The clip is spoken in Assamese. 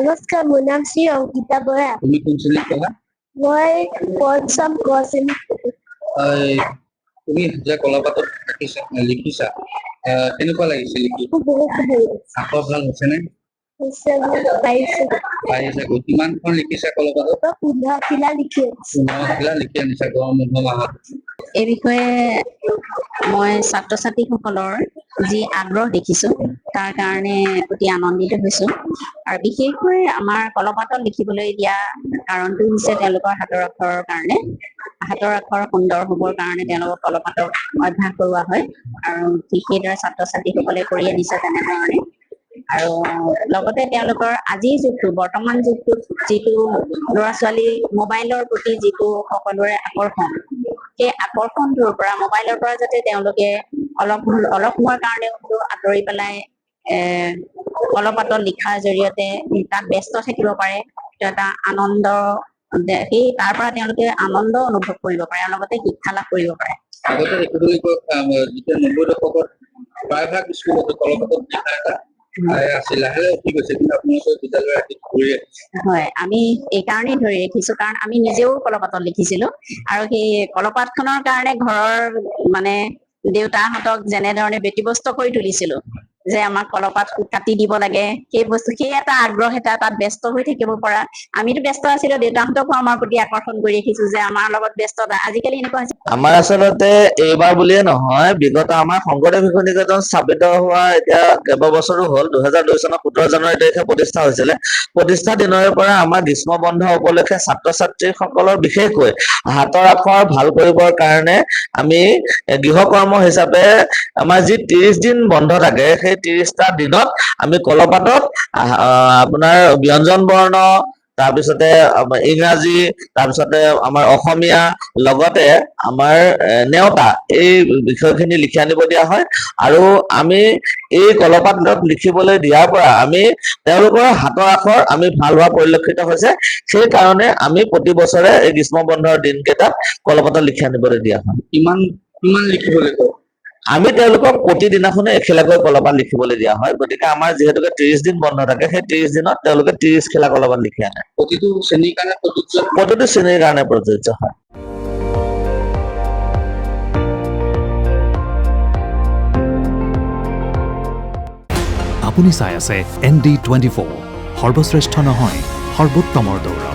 নমস্কাৰ, মোৰ নাম শ্ৰী অংকিতা বৰা। তুমি কোন শ্ৰেণীত পঢ়া? মই পঞ্চম ক শ্ৰেণীত পঢ়ো। তুমি যে কলাপাতত লিখিছা কেনেকুৱা লাগিছে লিখি? মোৰ বহুত ভাল লাগিছে। আখৰ ভাল হৈছেনে? পাৰিছে। কিমানখন লিখিছা কলাপাতত? 15 লিখি আছো। 15 লিখি আনিছা গৰম বন্ধ মাহত। এই বিষয়ে মই ছাত্ৰ ছাত্ৰীসকলৰ যি আগ্ৰহ দেখিছো তাৰ কাৰণে অতি আনন্দিত হৈছো আৰু বিশেষকৈ আমাৰ কলপাতত লিখিবলৈ দিয়া কাৰণটো হৈছে তেওঁলোকৰ হাতৰ আখৰৰ কাৰণে। হাতৰ আখৰ সুন্দৰ হ'বৰ কাৰণে তেওঁলোকক কলপাতত অভ্যাস কৰোৱা হয় আৰু ঠিক সেইদৰে ছাত্ৰ ছাত্ৰীসকলে কৰি আনিছে তেনেধৰণে। আৰু লগতে তেওঁলোকৰ আজিৰ যুগটো বৰ্তমান যুগটোত যিটো ল'ৰা ছোৱালী মোবাইলৰ প্ৰতি যিটো সকলোৰে আকৰ্ষণ, সেই আকৰ্ষণটোৰ পৰা মোবাইলৰ পৰা যাতে তেওঁলোকে অলপ সময়ৰ কাৰণেও আঁতৰি পেলাই কলপাতত লিখাৰ জৰিয়তে তাত ব্যস্ত থাকিব পাৰে, এটা আনন্দ সেই তাৰ পৰা তেওঁলোকে আনন্দ অনুভৱ কৰিব পাৰে আৰু লগতে শিক্ষা লাভ কৰিব পাৰে। আগতে দেখিবলৈ যেতিয়া 90 দশকত প্ৰায়ভাগ স্কুলতে কলপাতত লিখা এটা আছিল, লাহে উঠি গৈছে, কিন্তু আপোনালোকৰ বিদ্যালয়ৰ ধৰি ৰাখিছে। হয়, আমি এই কাৰণেই ধৰি ৰাখিছো কাৰণ আমি নিজেও কলপাতত লিখিছিলো আৰু সেই কলপাতখনৰ কাৰণে ঘৰৰ মানে দেউতাহঁতক যেনেধৰণে ব্যতিব্যস্ত কৰি তুলিছিলো যে আমাক কলপাত কাটি দিব লাগে, সেই এটা আগ্ৰহ এটা তাত ব্যস্ত হৈ থাকিব পৰা। আমিতো ব্যস্ত আছিলো, দেউতাহঁতকো আমাৰ প্ৰতি আকৰ্ষণ কৰি ৰাখিছো যে আমাৰ লগত ব্যস্ততা। আজিকালি এনেকুৱা হৈছে আমাৰ আচলতে এইবাৰ বুলিয়ে নহয়, বিগত আমাৰ শংকৰদেৱ শিশু নিকেতন স্থাপিত হোৱা এতিয়া কেইবাবছৰো হ'ল। 2002 চনৰ 17 জানুৱাৰী তাৰিখে প্ৰতিষ্ঠা হৈছিলে। প্ৰতিষ্ঠা দিনৰে পৰা আমাৰ গ্ৰীষ্ম বন্ধ উপলক্ষে ছাত্ৰ ছাত্ৰীসকলৰ বিশেষকৈ হাতৰ আখৰ ভাল কৰিবৰ কাৰণে আমি গৃহকৰ্ম হিচাপে আমাৰ যি 30 দিন বন্ধ থাকে, সেই 30টা দিনত আমি কলপাতত আপোনাৰ ব্যঞ্জন বৰ্ণ, তাৰপিছতে ইংৰাজী, তাৰপিছতে আমাৰ অসমীয়া, লগতে আমাৰ নেওতা, এই বিষয়খিনি লিখি আনিব দিয়া হয়। আৰু আমি এই কলপাতত লিখিবলৈ দিয়াৰ পৰা আমি তেওঁলোকৰ হাতৰ আখৰ আমি ভাল হোৱা পৰিলক্ষিত হৈছে। সেইকাৰণে আমি প্ৰতি বছৰে এই গ্ৰীষ্ম বন্ধৰ দিনকেইটাত কলপাতত লিখি আনিবলৈ দিয়া হয়। কিমান লিখিবলৈ কয়? আমি তেওঁলোকক প্ৰতিদিনাখনে এখিলাকৈ কলপাত লিখিবলৈ দিয়া হয়। গতিকে আমাৰ যিহেতুকে 30 দিন বন্ধ থাকে, সেই 30 দিনত তেওঁলোকে 30 খিলা কলপাত লিখি আনে। প্ৰতিটো শ্ৰেণীৰ কাৰণে প্ৰযোজ্য? প্ৰতিটো শ্ৰেণীৰ কাৰণে প্ৰযোজ্য হয়। আপুনি চাই আছে ND24, সৰ্বশ্ৰেষ্ঠ নহয় সৰ্বোত্তমৰ দৌৰ।